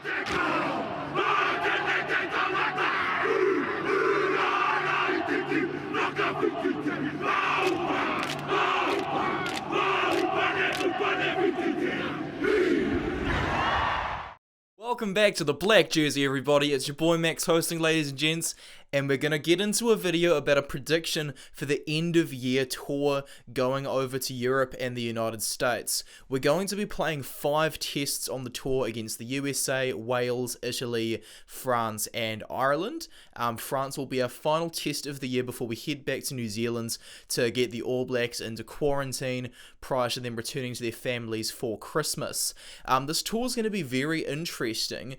Welcome back to the Black Jersey, everybody. It's your boy Max hosting, ladies and gents, and we're going to get into a video about a prediction for the end of year tour going over to Europe and the United States. We're going to be playing 5 tests on the tour against the USA, Wales, Italy, France and Ireland. France will be our final test of the year before we head back to New Zealand to get the All Blacks into quarantine prior to them returning to their families for Christmas. This tour is going to be very interesting.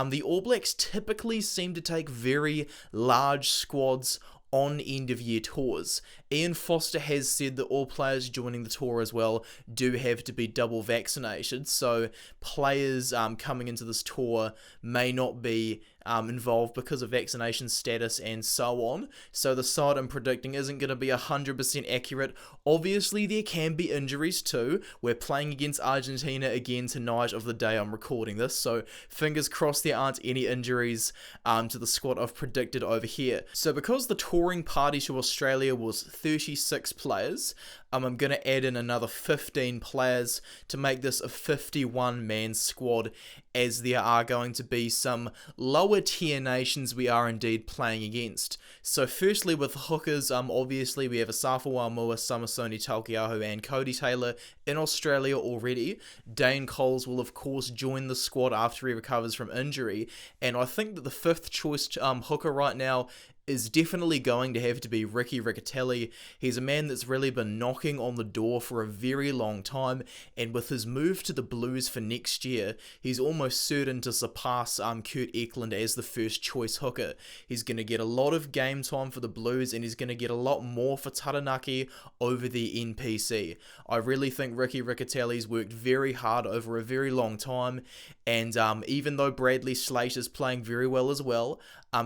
The All Blacks typically seem to take very large squads on end-of-year tours. Ian Foster has said that all players joining the tour as well do have to be double vaccinated, so players coming into this tour may not be involved because of vaccination status and so on. So the side I'm predicting isn't going to be 100% accurate. Obviously there can be injuries too. We're playing against Argentina again tonight of the day I'm recording this, so fingers crossed there aren't any injuries to the squad I've predicted over here. So because the touring party to Australia was 36 players, I'm going to add in another 15 players to make this a 51-man squad, as there are going to be some lower tier nations we are indeed playing against. So firstly with hookers, obviously we have Asafa Wamua, Samasoni Taukei'aho and Cody Taylor in Australia already. Dane Coles will of course join the squad after he recovers from injury, and I think that the 5th choice hooker right now is definitely going to have to be Ricky Riccitelli. He's a man that's really been knocking on the door for a very long time, and with his move to the Blues for next year, he's almost certain to surpass Kurt Eklund as the first choice hooker. He's going to get a lot of game time for the Blues, and he's going to get a lot more for Taranaki over the NPC. I really think Ricky Riccitelli's worked very hard over a very long time, and even though Bradley Slate is playing very well as well,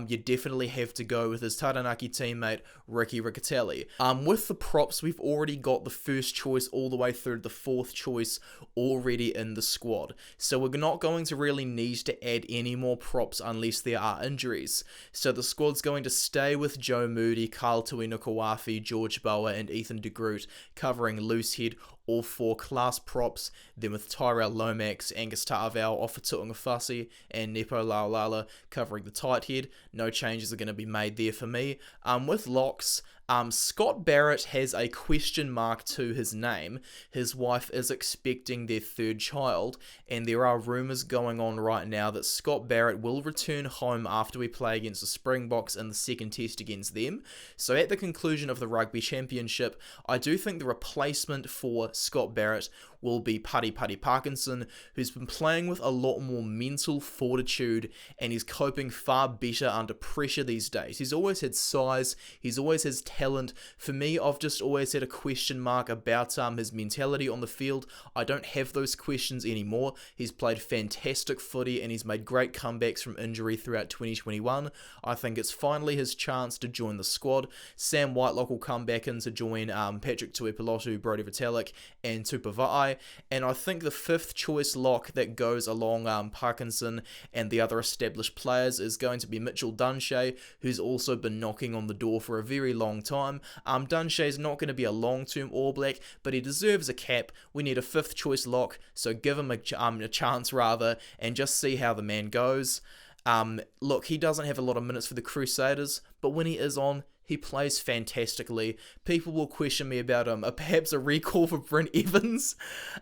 you definitely have to go with his Taranaki teammate, Ricky Riccitelli. With the props, we've already got the first choice all the way through to the 4th choice already in the squad. So we're not going to really need to add any more props unless there are injuries. So the squad's going to stay with Joe Moody, Carl Tuinukuafi, George Boa and Ethan de Groot covering loosehead, all 4 class props, then with Tyrell Lomax, Angus Ta'avao, Offa-Tu'ungafasi, and Nepo Laulala covering the tight head. No changes are going to be made there for me. With locks, Scott Barrett has a question mark to his name. His wife is expecting their 3rd child, and there are rumours going on right now that Scott Barrett will return home after we play against the Springboks in the 2nd test against them. So at the conclusion of the Rugby Championship, I do think the replacement for Scott Barrett will be Paddy Parkinson, who's been playing with a lot more mental fortitude and he's coping far better under pressure these days. He's always had size, he's always has talent. For me, I've just always had a question mark about his mentality on the field. I don't have those questions anymore. He's played fantastic footy and he's made great comebacks from injury throughout 2021. I think it's finally his chance to join the squad. Sam Whitelock will come back in to join Patrick Tuipulotu, Brodie Retallick and Tupavai, and I think the 5th choice lock that goes along Parkinson and the other established players is going to be Mitchell Dunshea, who's also been knocking on the door for a very long time. Dunshea's not going to be a long-term All Black, but he deserves a cap. We need a 5th choice lock, so give him a chance rather, and just see how the man goes. Look, he doesn't have a lot of minutes for the Crusaders, but when he is on, he plays fantastically. People will question me about perhaps a recall for Brent Evans,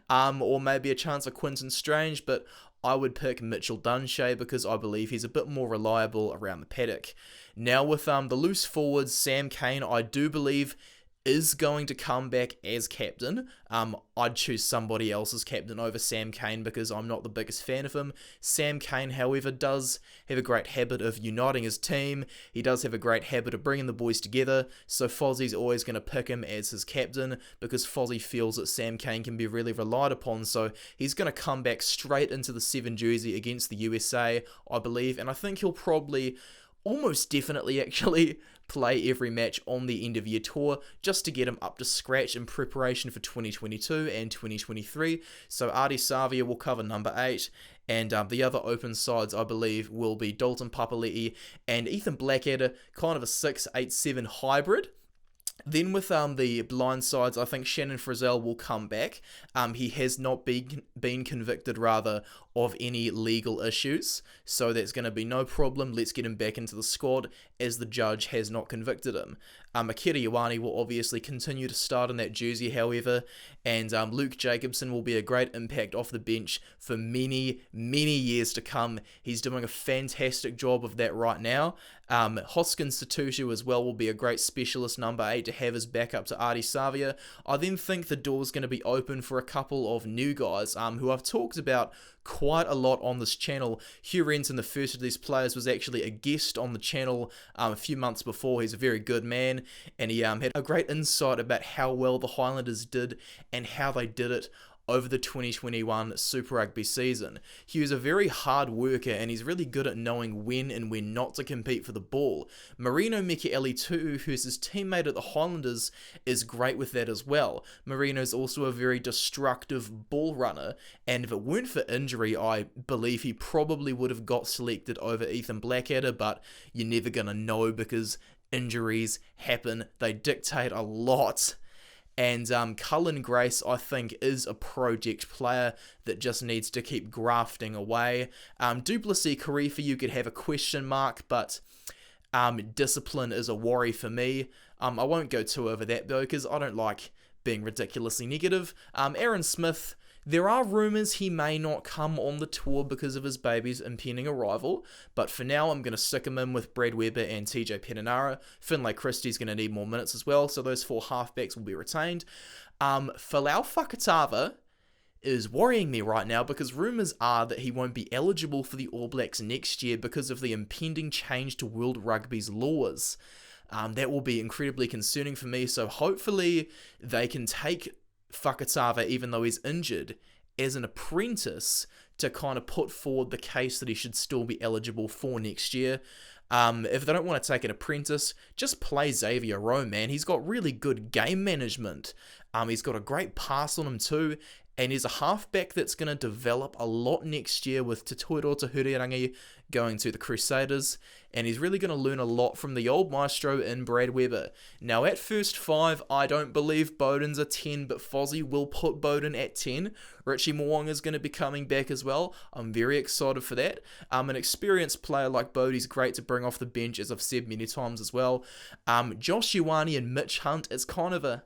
or maybe a chance of Quinton Strange, but I would pick Mitchell Dunshea because I believe he's a bit more reliable around the paddock. Now with the loose forwards, Sam Cane, I do believe is going to come back as captain. I'd choose somebody else as captain over Sam Cane because I'm not the biggest fan of him. Sam Cane, however, does have a great habit of uniting his team. He does have a great habit of bringing the boys together, so Fozzie's always going to pick him as his captain because Fozzie feels that Sam Cane can be really relied upon, so he's going to come back straight into the 7 jersey against the USA, I believe, and I think he'll probably almost definitely actually play every match on the end of year tour just to get him up to scratch in preparation for 2022 and 2023. So Ardie Savia will cover number 8, and the other open sides I believe will be Dalton Papali'i and Ethan Blackadder, kind of a 6-8-7 hybrid. Then with the blind sides, I think Shannon Frizzell will come back. He has not been convicted, rather, of any legal issues, so that's going to be no problem. Let's get him back into the squad, as the judge has not convicted him. Akira Ioane will obviously continue to start in that jersey, however, and Luke Jacobson will be a great impact off the bench for many, many years to come. He's doing a fantastic job of that right now. Hoskins Satutu as well will be a great specialist number 8 to have as backup to Ardie Savia. I then think the door's going to be open for a couple of new guys who I've talked about quite a lot on this channel. Hugh Renton, the first of these players, was actually a guest on the channel a few months before. He's a very good man, and he had a great insight about how well the Highlanders did and how they did it over the 2021 Super Rugby season. He was a very hard worker, and he's really good at knowing when and when not to compete for the ball. Marino Mikaeli too, who's his teammate at the Highlanders, is great with that as well. Marino's also a very destructive ball runner, and if it weren't for injury, I believe he probably would have got selected over Ethan Blackadder, but you're never going to know because injuries happen. They dictate a lot. And Cullen Grace, I think, is a project player that just needs to keep grafting away. Duplessis Karifa, you could have a question mark, but discipline is a worry for me. I won't go too over that, though, because I don't like being ridiculously negative. Aaron Smith, there are rumours he may not come on the tour because of his baby's impending arrival, but for now I'm going to stick him in with Brad Weber and TJ Perenara. Finlay Christie's going to need more minutes as well, so those 4 halfbacks will be retained. Falau Fakatava is worrying me right now because rumours are that he won't be eligible for the All Blacks next year because of the impending change to World Rugby's laws. That will be incredibly concerning for me, so hopefully they can take Fakatava, even though he's injured, as an apprentice to kind of put forward the case that he should still be eligible for next year. If they don't want to take an apprentice, just play Xavier Rowe, man. He's got really good game management. He's got a great pass on him too, and he's a halfback that's going to develop a lot next year with Te Toiro Tahurirangi going to the Crusaders, and he's really going to learn a lot from the old maestro in Brad Weber. Now, at first 5, I don't believe Bowden's a 10, but Fozzie will put Bowden at 10. Richie Mo'unga is going to be coming back as well. I'm very excited for that. An experienced player like Bodie's great to bring off the bench, as I've said many times as well. Josh Ioane and Mitch Hunt is kind of a,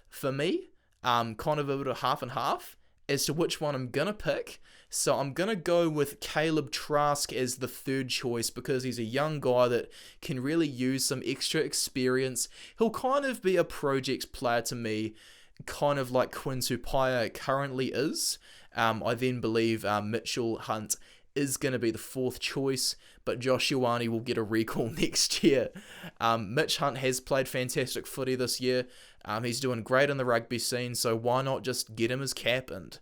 for me, kind of a bit of half and half as to which one I'm going to pick. So I'm going to go with Caleb Trask as the third choice because he's a young guy that can really use some extra experience. He'll kind of be a project player to me, kind of like Quinn Tupaia currently is. I then believe Mitchell Hunt is going to be the 4th choice, but Josh Ioane will get a recall next year. Mitch Hunt has played fantastic footy this year. He's doing great in the rugby scene, so why not just get him as cap and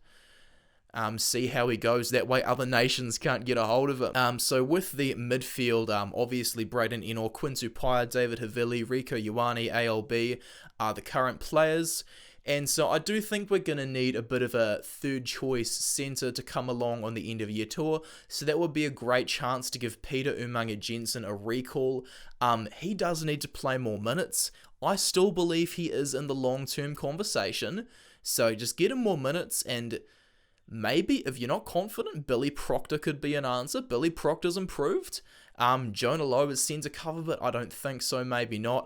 see how he goes. That way other nations can't get a hold of him. So with the midfield, obviously Braden Ennor, Quinn Tupaia, David Havili, Rico Ioane, ALB are the current players. And so I do think we're going to need a bit of a third choice centre to come along on the end of year tour. So that would be a great chance to give Peter Umaga Jensen a recall. He does need to play more minutes. I still believe he is in the long-term conversation. So just get him more minutes, and maybe if you're not confident, Billy Proctor could be an answer. Billy Proctor's improved. Jonah Lowe is centre cover, but I don't think so, maybe not.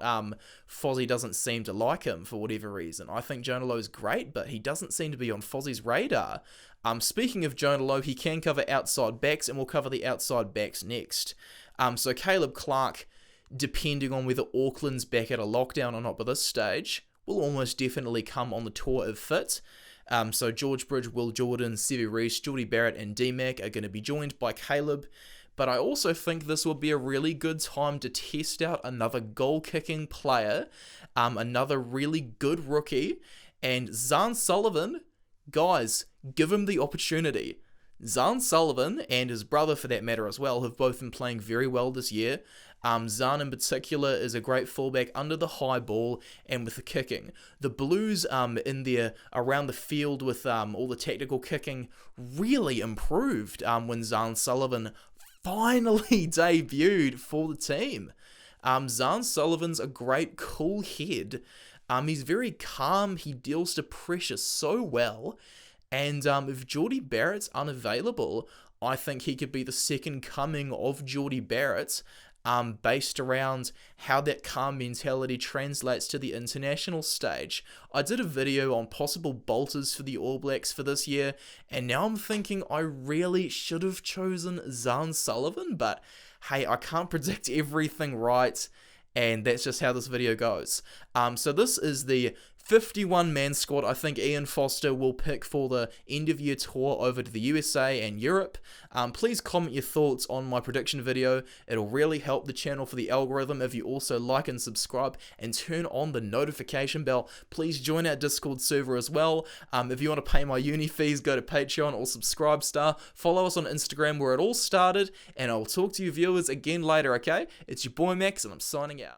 Fozzie doesn't seem to like him for whatever reason. I think Jonah Lowe's great, but he doesn't seem to be on Fozzie's radar. Speaking of Jonah Lowe, he can cover outside backs, and we'll cover the outside backs next. So Caleb Clark, depending on whether Auckland's back at a lockdown or not by this stage, will almost definitely come on the tour if fit. So George Bridge, Will Jordan, Sevi Reece, Geordie Barrett and D-Mac are going to be joined by Caleb. But I also think this will be a really good time to test out another goal-kicking player, another really good rookie, and Zahn Sullivan, guys, give him the opportunity. Zahn Sullivan, and his brother for that matter as well, have both been playing very well this year. Zahn in particular is a great fullback under the high ball and with the kicking. The Blues in there around the field with all the tactical kicking really improved when Zahn Sullivan finally debuted for the team. Zahn Sullivan's a great cool head. He's very calm, he deals to pressure so well, and if Jordie Barrett's unavailable, I think he could be the second coming of Jordie Barrett, based around how that calm mentality translates to the international stage. I did a video on possible bolters for the All Blacks for this year, and now I'm thinking I really should have chosen Zahn Sullivan, but hey, I can't predict everything right, and that's just how this video goes. So this is the 51-man squad I think Ian Foster will pick for the end-of-year tour over to the USA and Europe. Please comment your thoughts on my prediction video. It'll really help the channel for the algorithm if you also like and subscribe and turn on the notification bell. Please join our Discord server as well. If you want to pay my uni fees, go to Patreon or Subscribestar. Follow us on Instagram where it all started, and I'll talk to you viewers again later, okay? It's your boy Max, and I'm signing out.